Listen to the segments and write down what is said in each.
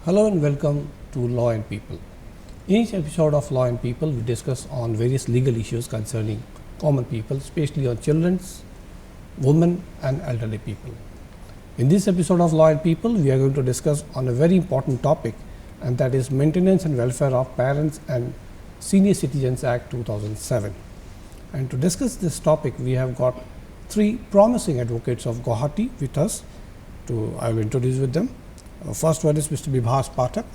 Hello and welcome to Law and People. In each episode of Law and People, we discuss on various legal issues concerning common people, especially on children's, women and elderly people. In this episode of Law and People, we are going to discuss on a very important topic, and that is Maintenance and Welfare of Parents and Senior Citizens Act 2007. And to discuss this topic, we have got three promising advocates of Guwahati with us. I will introduce with them. First one is Mr. Bibhas Pathak,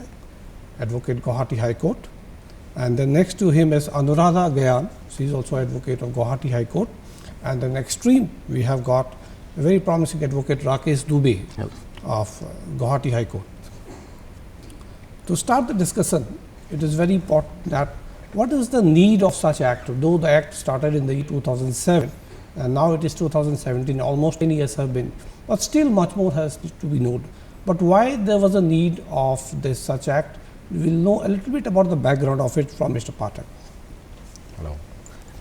advocate Guwahati High Court, and then next to him is Anuradha Gyan. She is also advocate of Guwahati High Court, and then extreme we have got a very promising advocate Rakesh Dubey of Guwahati High Court. To start the discussion, it is very important that what is the need of such act? Though the act started in the year 2007 and now it is 2017, almost 10 years have been, but still much more has to be known. But why there was a need of this such act? We will know a little bit about the background of it from Mr. Pathak. Hello.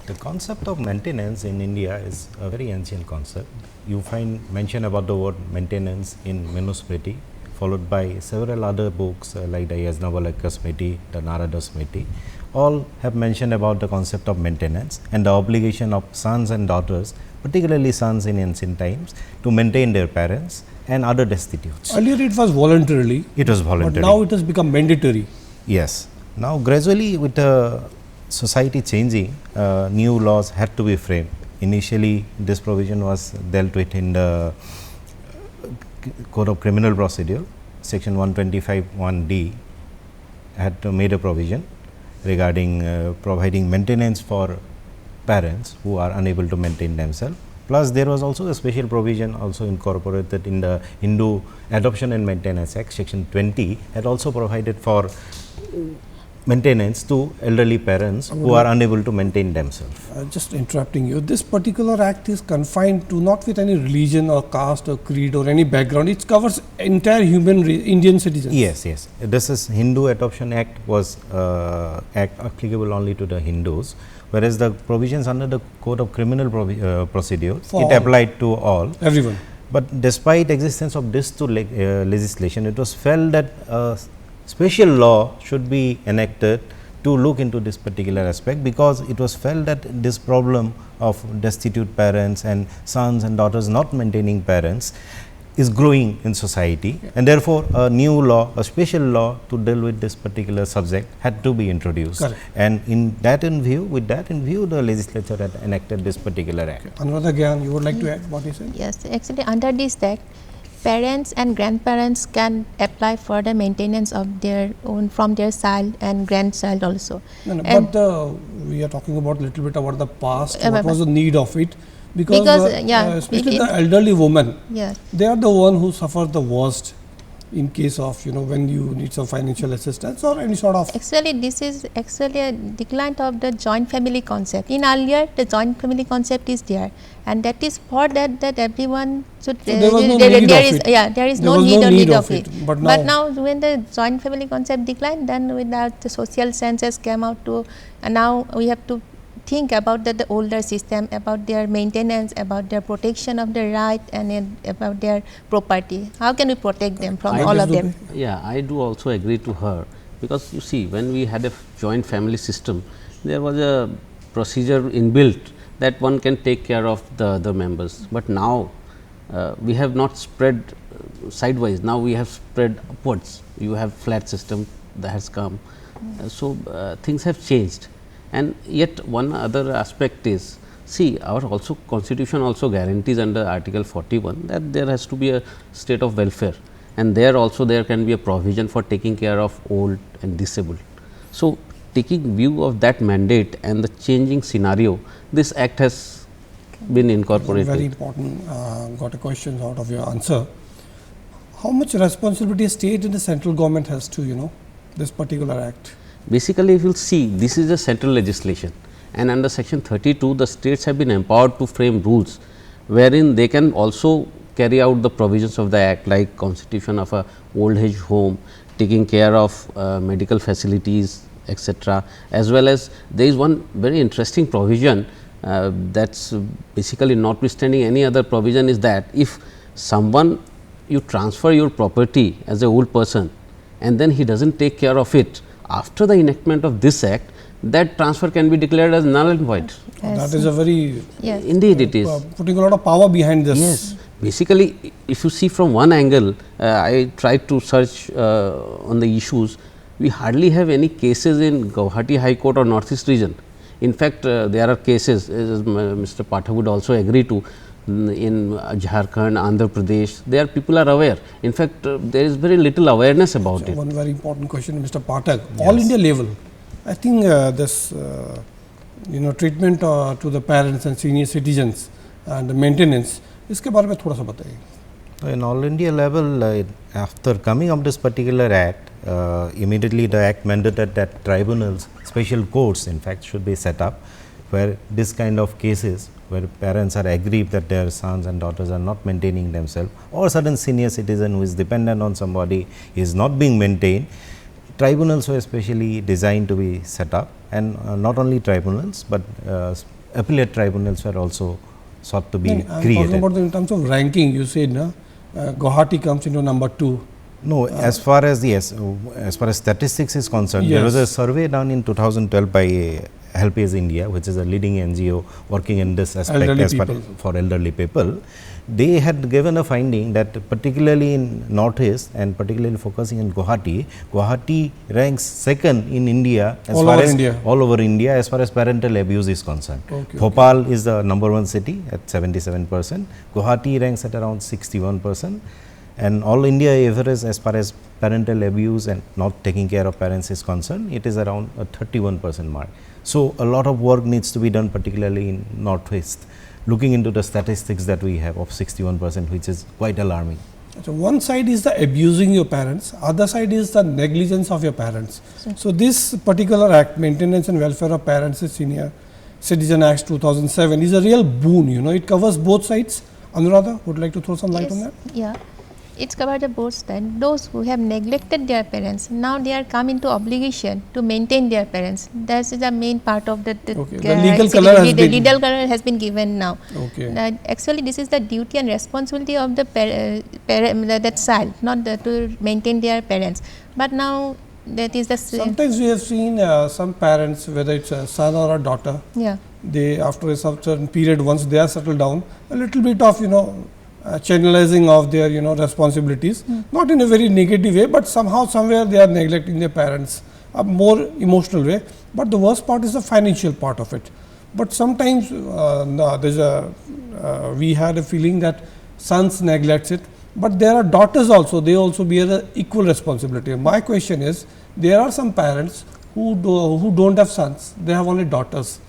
The concept of maintenance in India is a very ancient concept. You find mention about the word maintenance in Manusmriti, followed by several other books like the Yajnavalkya Smriti, the Narada Smriti. All have mentioned about the concept of maintenance and the obligation of sons and daughters, particularly sons in ancient times, to maintain their parents and other destitutes. Earlier it was voluntarily. It was voluntary. But now it has become mandatory. Yes. Now gradually with the society changing, new laws had to be framed. Initially this provision was dealt with in the Code of Criminal Procedure, section 125(1)(d) had made a provision regarding providing maintenance for parents who are unable to maintain themselves. Plus there was also a special provision also incorporated in the Hindu Adoption and Maintenance Act, section 20 had also provided for maintenance to elderly parents who are unable to maintain themselves. Just interrupting you, this particular act is confined to not with any religion or caste or creed or any background, it covers entire Indian citizens. Yes, yes. This is Hindu Adoption Act was act applicable only to the Hindus, whereas the provisions under the Code of Criminal Procedure, it applied to all. Everyone. But despite existence of this two legislation, it was felt that special law should be enacted to look into this particular aspect, because it was felt that this problem of destitute parents and sons and daughters not maintaining parents is growing in society, and therefore a new law, a special law to deal with this particular subject had to be introduced. Correct. And with that in view, the legislature had enacted this particular act. Anuradha Gyan, you would like to add what you said? Yes, actually under this act, parents and grandparents can apply for the maintenance of their own from their child and grandchild also. No, but we are talking about a little bit about the past, what was the need of it, because especially the elderly women, yes, they are the one who suffer the worst in case of when you need some financial assistance or any sort of. Actually this is actually a decline of the joint family concept. In earlier the joint family concept is there, and that is for that everyone should. So there was no need of it. Yeah, there is no need of it. But now when the joint family concept declined, then without the social sciences came out to, and now we have to think about the older system, about their maintenance, about their protection of their right, and about their property. How can we protect them from all of them? Yeah, I do also agree to her, because you see, when we had a joint family system, there was a procedure inbuilt that one can take care of the other members. But now we have not spread sidewise, now we have spread upwards. You have flat system that has come. So things have changed. And yet one other aspect is, see, our also constitution also guarantees under article 41 that there has to be a state of welfare, and there also there can be a provision for taking care of old and disabled. So taking view of that mandate and the changing scenario, this act has been incorporated. Very important, got a question out of your answer. How much responsibility state and the central government has to this particular act? Basically, if you will see, this is a central legislation, and under section 32 the states have been empowered to frame rules wherein they can also carry out the provisions of the act, like constitution of a old age home, taking care of medical facilities, etc. As well as there is one very interesting provision that is basically notwithstanding any other provision, is that if someone you transfer your property as a old person and then he does not take care of it after the enactment of this act, that transfer can be declared as null and void. That is a very Yes. Indeed it is. putting a lot of power behind this. Yes, basically if you see from one angle, I tried to search on the issues, we hardly have any cases in Guwahati High Court or Northeast region. In fact, there are cases, as Mr. Pathak would also agree to, in Jharkhand, Andhra Pradesh, there people are aware. In fact, there is very little awareness about it. One very important question, Mr. Pathak. All India level, I think this treatment to the parents and senior citizens and maintenance, इसके बारे में थोड़ा सा बताइए. So, in all India level, after coming of this particular act, immediately the act mandated that tribunals, special courts in fact should be set up, where this kind of cases where parents are aggrieved that their sons and daughters are not maintaining themselves, or certain senior citizen who is dependent on somebody is not being maintained, tribunals were specially designed to be set up, and not only tribunals, but appellate tribunals were also sought to be I'm created. talking about in terms of ranking. You said Guwahati comes into number 2. No, as far as as far as statistics is concerned, there was a survey done in 2012 by Helpage India, which is a leading NGO working in this aspect for elderly people. They had given a finding that particularly in Northeast and particularly focusing in Guwahati, Guwahati ranks second in India as all far over as India. all over India as far as parental abuse is concerned. Okay, Bhopal is the number 1 city at 77%, Guwahati ranks at around 61%, and all India average as far as parental abuse and not taking care of parents is concerned, it is around a 31% mark. So, a lot of work needs to be done, particularly in Northwest, looking into the statistics that we have of 61%, which is quite alarming. So, one side is the abusing your parents, other side is the negligence of your parents. So, this particular act, Maintenance and Welfare of Parents and Senior Citizen Act 2007, is a real boon, it covers both sides. Anuradha, would like to throw some light on that? Yeah, it's covered the both sides. Those who have neglected their parents, now they are come into obligation to maintain their parents. That is the main part of the Okay. The legal color has been legal color has been given now. Okay. Actually, this is the duty and responsibility of the that child, not to maintain their parents. But now that is the Sometimes we have seen some parents, whether it's a son or a daughter, yeah. they after a certain period, once they are settled down, a little bit of channelizing of their responsibilities, not in a very negative way, but somehow somewhere they are neglecting their parents, a more emotional way. But the worst part is the financial part of it. But sometimes we had a feeling that sons neglects it, but there are daughters also, they also bear the equal responsibility. My question is, there are some parents who don't have sons, they have only daughters.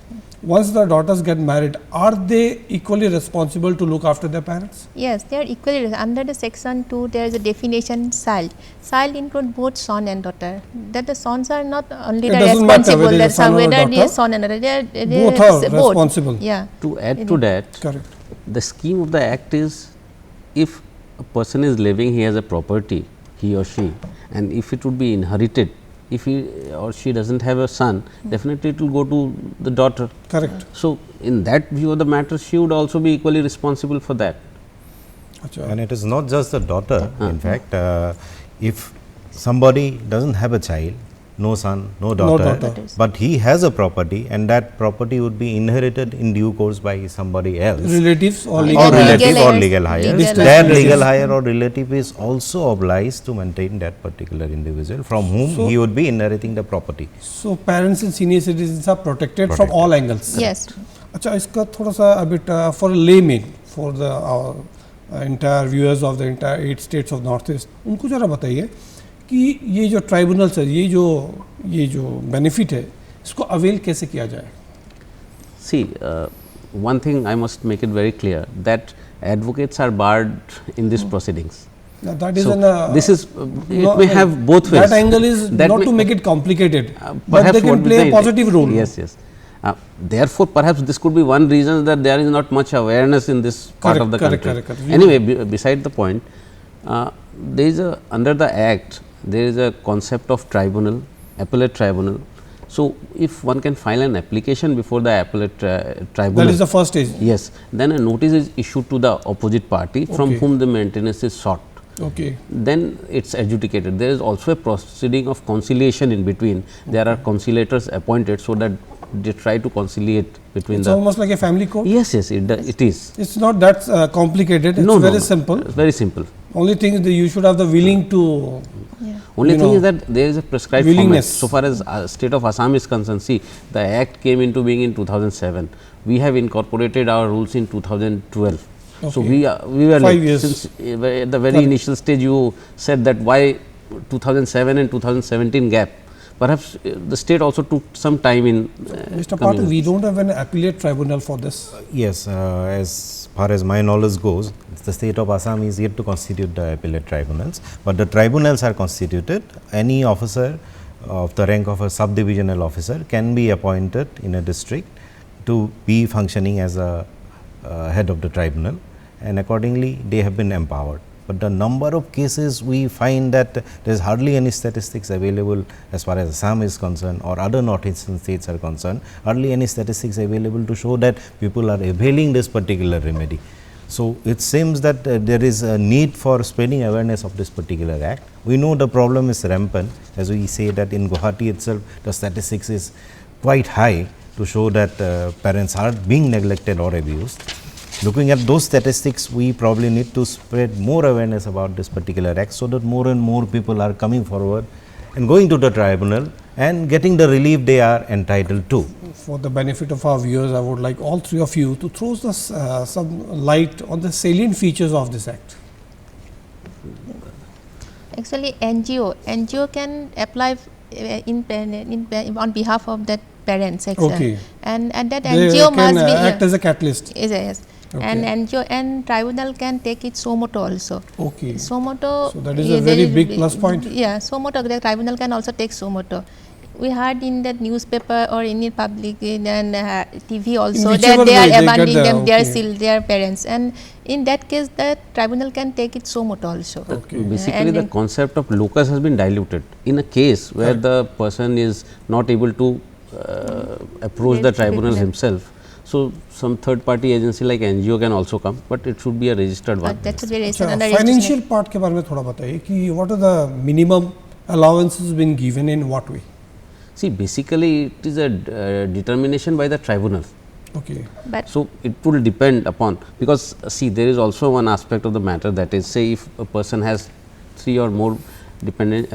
Once the daughters get married, are they equally responsible to look after their parents? Yes, they are equally under the section 2. There is a definition child. Child include both son and daughter. That the sons are not only the responsible. Whether That's son or whether daughter, they are son and daughter. They both are responsible. Yeah. To add to that, Correct. the scheme of the act is, if a person is living, he has a property, he or she, and if it would be inherited, if he or she does not have a son, definitely it will go to the daughter. Correct. So, in that view of the matter, she would also be equally responsible for that. Achha. And it is not just the daughter, in fact, if somebody does not have a child, no son, no daughter, but he has a property and that property would be inherited in due course by somebody else. Relatives or Or legal relative or heirs. legal hire. Legal That heirs. legal hire or relative is also obliged to maintain that particular individual from whom So- he would be inheriting the property. So parents and senior citizens are protected from all angles. Yes. अच्छा इसका थोड़ा सा a bit for a layman, for the entire viewers of the entire 8 states of Northeast, उनको जरा बताइए कि ये जो ट्राइब्यूनल्स है, ये जो बेनिफिट है, इसको अवेल कैसे किया जाए? See, one thing I must make it very clear, that advocates are barred in these proceedings. Now that is So, this is it no, may have both ways. That angle is That not may- to make it complicated, but perhaps they can what play they- a positive role. Yes, yes. Therefore, perhaps this could be one reason that there is not much awareness in this part of the country. Correct. Anyway, beside the point, there is a, under the act, there is a concept of tribunal, appellate tribunal. So, if one can file an application before the appellate tribunal, That is the first stage. yes, then a notice is issued to the opposite party from Okay. whom the maintenance is sought. Okay. then it is adjudicated. There is also a proceeding of conciliation in between. There are conciliators appointed, so that they try to conciliate between It's the. almost like a family court. Yes, yes, it is. It's not that complicated. It's No, no, very no. simple. It's very simple. Only thing is that you should have the willing to. Yeah. Only You thing know, is that there is a prescribed format. willingness. So far as state of Assam is concerned, see, the act came into being in 2007. We have incorporated our rules in 2012. So Okay. we were 5 late. years. Since at the very Correct. initial stage you said that why 2007 and 2017 gap. Perhaps the state also took some time in Mr. coming Pathak, with we this. don't have an appellate tribunal for this. Yes, as far as my knowledge goes, the state of Assam is yet to constitute the appellate tribunals, but the tribunals are constituted. Any officer of the rank of a subdivisional officer can be appointed in a district to be functioning as a head of the tribunal, and accordingly they have been empowered. But the number of cases, we find that there is hardly any statistics available as far as Assam is concerned or other northeastern states are concerned, hardly any statistics available to show that people are availing this particular remedy. So, it seems that there is a need for spreading awareness of this particular act. We know the problem is rampant, as we say that in Guwahati itself the statistics is quite high to show that parents are being neglected or abused. Looking at those statistics, we probably need to spread more awareness about this particular act, so that more and more people are coming forward and going to the tribunal and getting the relief they are entitled to. For the benefit of our viewers, I would like all three of you to throw some light on the salient features of this act. Actually, NGO can apply on behalf of that parents. Okay. And that They NGO can must be act as a catalyst. yes. And Okay. NGO and tribunal can take it suo moto also. Okay. Suo moto. So that is a very big plus point. Yeah, suo moto. The tribunal can also take suo moto. We heard in that newspaper or in the public and TV also whichever that they way are they get abandoning the- them, okay. their parents, and in that case, the tribunal can take it suo moto also. Okay. Basically, And the then- concept of locus has been diluted. In a case where the person is not able to approach the Yes, tribunal tribunal. himself, so some third party agency like NGO can also come, but it should be a registered one. But that should be अच्छा, registered under financial registration. Part के बारे में थोड़ा बताइए कि what are the minimum allowances been given in what way? See, basically it is a determination by the tribunal. Okay. But So, it will depend upon, because see, there is also one aspect of the matter, that is, say if a person has 3 or more dependent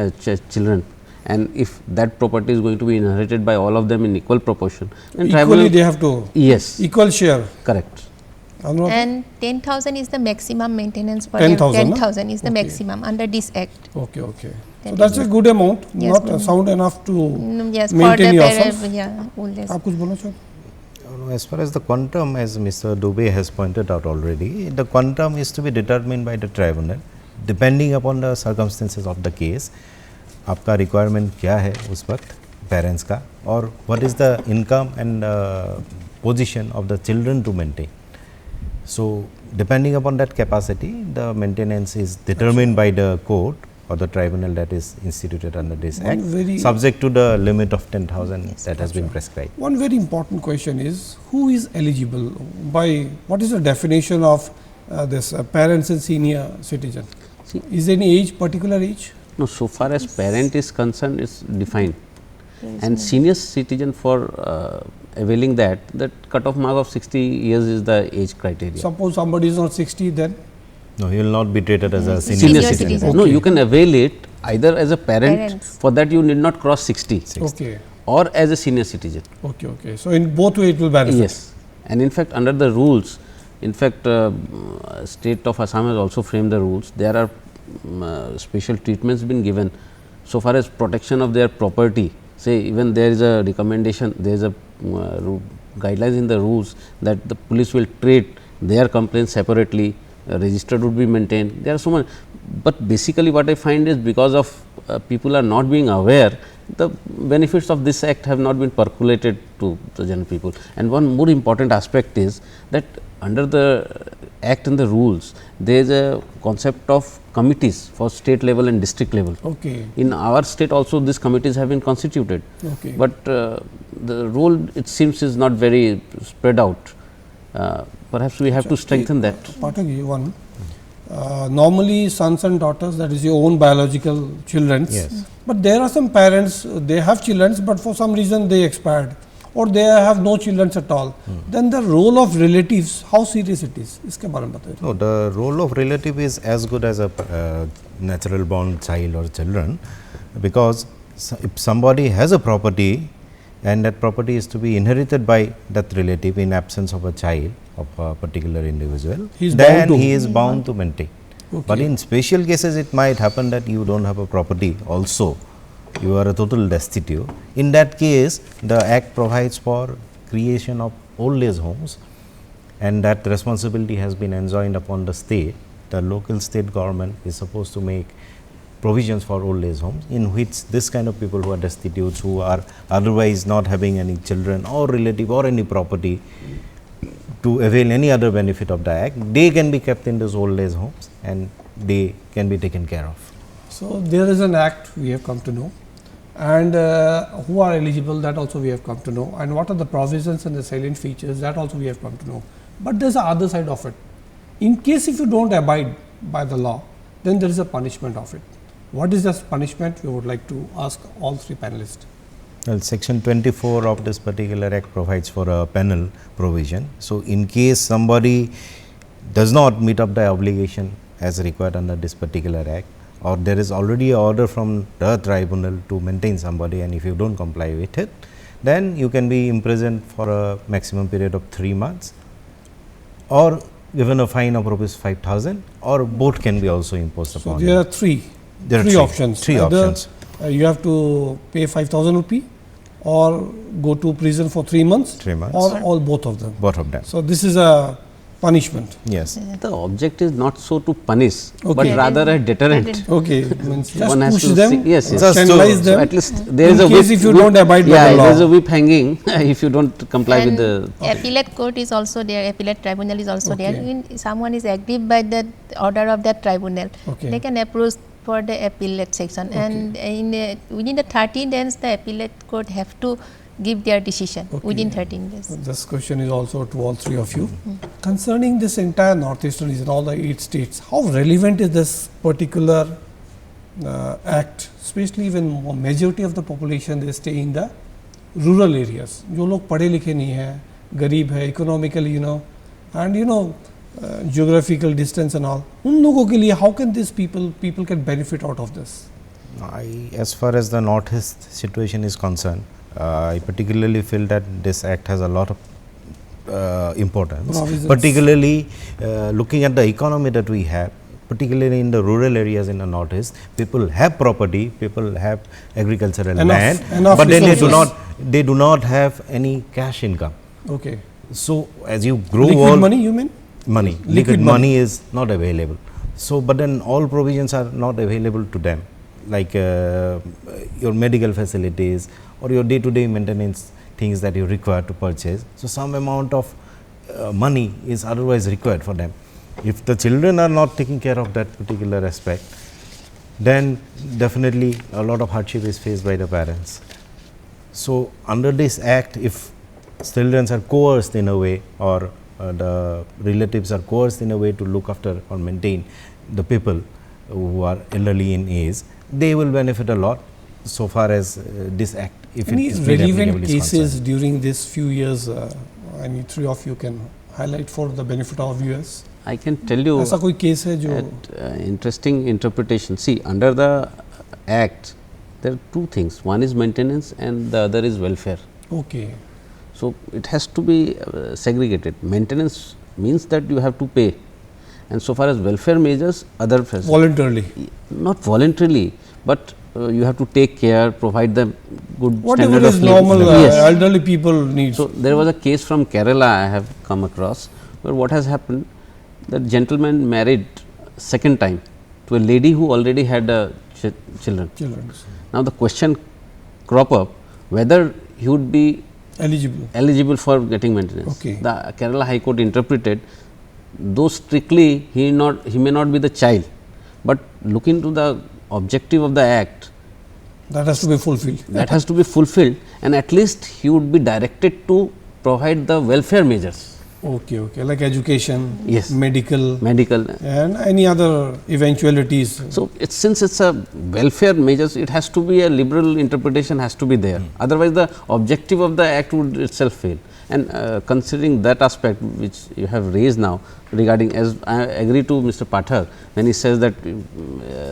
children, and if that property is going to be inherited by all of them in equal proportion, then Equally tribunal, they have to yes, equal share. correct. Anuradha? and 10,000 is the maximum maintenance for 10,000, them. no? 10,000 is the Okay. maximum under this act. Okay, okay. So That that's is a good amount, Yes, not good. sound enough to Yes, maintain for the yourself. yeah, oldest. आप कुछ बोलना चाहते? As far as the quantum, as Mr. Dubey has pointed out already, the quantum is to be determined by the tribunal depending upon the circumstances of the case. आपका requirement क्या है उस वक्त parents का, और what is the income and position of the children to maintain. So, depending upon that capacity, the maintenance is determined by the court or the tribunal that is instituted under this One act, very- subject to the limit of 10,000 that has been prescribed. One very important question is who is eligible by what is the definition of this parents and senior citizen? See- Is any age, particular age? No, so far as parent is concerned, it's defined, and senior citizen for availing that cutoff mark of 60 years is the age criteria. Suppose somebody is not 60, then No, he will not be treated as a Yes, senior, senior citizen. citizen. No, Okay. you can avail it either as a parent. Parents. For that, you need not cross 60, okay, or as a senior citizen. okay, okay. So in both way it will benefit. Yes, and in fact, under the rules, in fact, state of Assam has also framed the rules. There are special treatments been given so far as protection of their property. Say, even there is a recommendation, there is a guidelines in the rules that the police will treat their complaints separately, registered would be maintained. There are so many, but basically what I find is because of people are not being aware, the benefits of this act have not been percolated to the general people. And one more important aspect is that under the act and the rules, there is a concept of committees for state level and district level. Okay, In our state also these committees have been constituted, okay. but the role it seems is not very spread out. Perhaps we have to strengthen that. Pathak ji, one. normally sons and daughters, that is your own biological children. Yes. But there are some parents, they have children, but for some reason they expired, or they have no children at all. Then the role of relatives, how serious it is? इसके बारे में बताइए. No, the role of relative is as good as a natural born child or children, because if somebody has a property and that property is to be inherited by that relative in absence of a child of a particular individual, then he is bound to maintain. Okay. But in special cases it might happen that you do not have a property also, you are a total destitute. In that case the act provides for creation of old age homes, and that responsibility has been enjoined upon the state. The local state government is supposed to make provisions for old age homes, in which this kind of people who are destitute, who are otherwise not having any children or relative or any property to avail any other benefit of the act, they can be kept in those old age homes and they can be taken care of. So there is an act we have come to know, and who are eligible, that also we have come to know, and what are the provisions and the salient features, that also we have come to know. But there is the other side of it. In case if you do not abide by the law, then there is a punishment of it. What is this punishment? We would like to ask all three panelists. Well, section 24 of this particular act provides for a penal provision. So, in case somebody does not meet up the obligation as required under this particular act, or there is already an order from the tribunal to maintain somebody, and if you do not comply with it, then you can be imprisoned for a maximum period of 3 months, or given a fine of rupees 5,000, or both can be also imposed So upon there you. are three options. Three Either, options. You have to pay 5,000 rupee, or go to prison for 3 months, 3 months. or all both of them. Both of them. So this is a punishment. Yes. The object is not so to punish, Okay. but rather a deterrent. Okay, means just One has push to them, see- yes, yes. Just to- channelize So them. at least there In is a case whip, if you don't abide by yeah, the law. there is a whip hanging if you don't comply with And the. appellate court is also there, appellate tribunal is also there. Okay. When someone is aggrieved by the order of that tribunal, Okay. they can approach for the appellate section, and within the 13 days the appellate court have to give their decision within 13 days. This question is also to all three of you. Concerning this entire northeastern region, all the 8 states, how relevant is this particular act, especially when majority of the population they stay in the rural areas? जो लोग पढ़े लिखे नहीं हैं, गरीब है, economically, and geographical distance and all, उन लोगों के लिए how can these people can benefit out of this? As far as the northeast situation is concerned, I particularly feel that this act has a lot of importance, Provisions. particularly looking at the economy that we have, particularly in the rural areas in the northeast. People have property, people have agricultural land, enough but then resources. they do not have any cash income. Okay. So, as you grow Liquid old, money, you mean? liquid money. money is not available. So, but then all provisions are not available to them, like your medical facilities or your day-to-day maintenance things that you require to purchase. So, some amount of money is otherwise required for them. If the children are not taking care of that particular aspect, then definitely a lot of hardship is faced by the parents. So, under this act, if children are coerced in a way, or the relatives are coerced in a way to look after or maintain the people who are elderly in age, they will benefit a lot so far as this act, if Any it is made relevant applicable, is cases concerned. during this few years, any three of you can highlight for the benefit of viewers? I can tell you ऐसा कोई case है जो at interesting interpretation. See, under the act, there are two things. One is maintenance and the other is welfare. okay, So, it has to be segregated. Maintenance means that you have to pay, and so far as welfare measures, other facilities. voluntarily, Not voluntarily, but you have to take care, provide them good whatever standard is of living. normal Yes. elderly people need. So, there was a case from Kerala I have come across, where what has happened, that gentleman married second time to a lady who already had children. Children Now, the question crop up whether he would be eligible for getting maintenance. Okay. The Kerala High Court interpreted, though strictly he may not be the child, but look into the objective of the act, that has to be fulfilled. that has to be fulfilled, and at least he would be directed to provide the welfare measures. Okay, okay, like education, Yes. medical, medical. and any other eventualities. So, since it is a welfare measures, it has to be a liberal interpretation has to be there, otherwise the objective of the act would itself fail. And considering that aspect which you have raised now regarding, as I agree to Mr. Pathak when he says that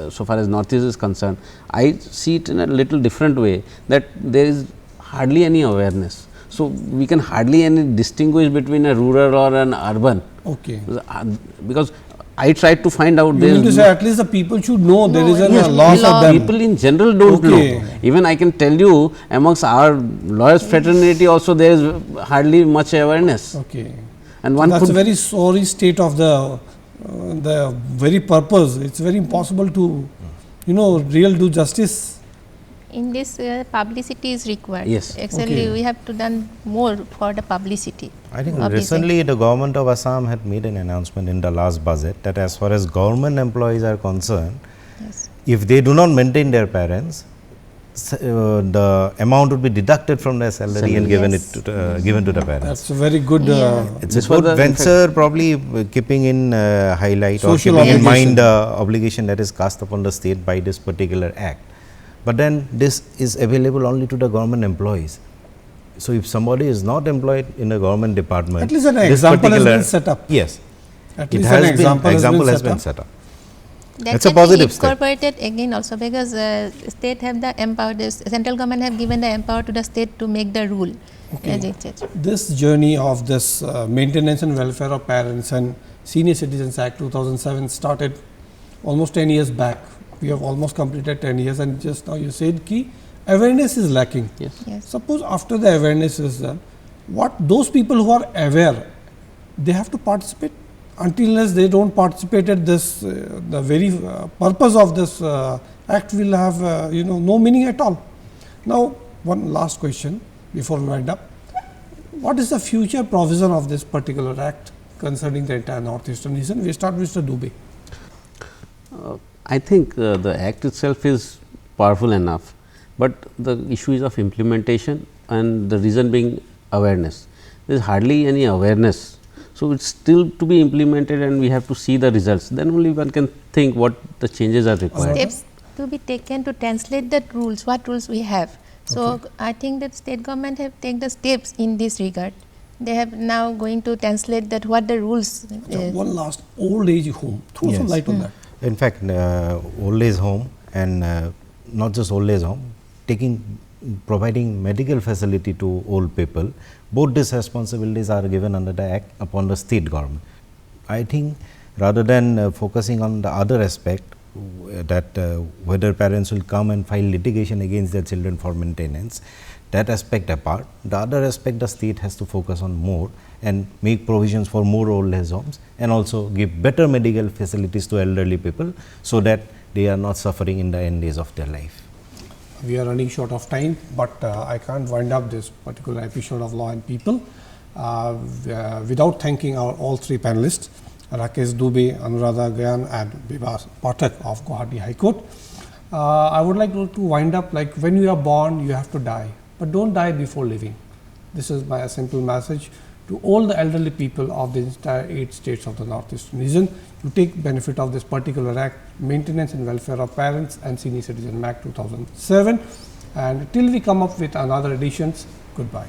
so far as Northeast is concerned, I see it in a little different way, that there is hardly any awareness. So, we can hardly any distinguish between a rural or an urban, Okay. because I tried to find out You there mean to is say at least the people should know there is a yes, loss law. of them. people in general do not Okay. know. Even I can tell you amongst our lawyers fraternity also there is hardly much awareness, Okay. and one That's could a very sorry state of the very purpose. It's very impossible to, real do justice. In this, publicity is required. Yes. Actually, Okay. we have to done more for the publicity. I think of this recently the government of Assam had made an announcement in the last budget that as far as government employees are concerned, Yes. if they do not maintain their parents, the amount would be deducted from their salary and given Yes. it to, given to the parents. That's a very good. Yeah. It's This a was good the- in venture, probably keeping in highlight or Social keeping in obligation. mind the obligation that is cast upon the state by this particular act. But then this is available only to the government employees. So if somebody is not employed in a government department, At least an this example has particular- been set up. Yes, At it least has an been example has been set up. That It's a can be positive step. incorporated again also, because state have the empower, the central government have given the empower to the state to make the rule. As it says. This journey of this Maintenance and Welfare of Parents and Senior Citizens Act 2007 started almost 10 years back. We have almost completed 10 years, and just now you said ki awareness is lacking. yes. Yes. Suppose after the awareness is done, what those people who are aware, they have to participate. Until unless they don't participate at this, the very purpose of this act will have no meaning at all. Now, one last question before we wind up. What is the future provision of this particular act concerning the entire northeastern region? We start with Mr. Dubey. I think the act itself is powerful enough, but the issue is of implementation, and the reason being awareness. There is hardly any awareness. So, it is still to be implemented, and we have to see the results, then only one can think what the changes are required. Steps to be taken to translate the rules, what rules we have. So, I think that state government have taken the steps in this regard. They have now going to translate that what the rules. One last, old age home. Throw some Yes. light on that. In fact, old age home and not just old age home, providing medical facility to old people, both these responsibilities are given under the act upon the state government. I think rather than focusing on the other aspect, that whether parents will come and file litigation against their children for maintenance, that aspect apart, the other aspect the state has to focus on more and make provisions for more old age homes, and also give better medical facilities to elderly people, so that they are not suffering in the end days of their life. We are running short of time, but I can't wind up this particular episode of Law and People without thanking our all three panelists, Rakesh Dubey, Anuradha Gyan and Bibas Pathak of Guwahati High Court. I would like to wind up like, when you are born, you have to die, but don't die before living. This is my simple message to all the elderly people of the entire 8 states of the northeastern region to take benefit of this particular act, Maintenance and Welfare of Parents and Senior Citizen Act 2007. And till we come up with another editions, goodbye.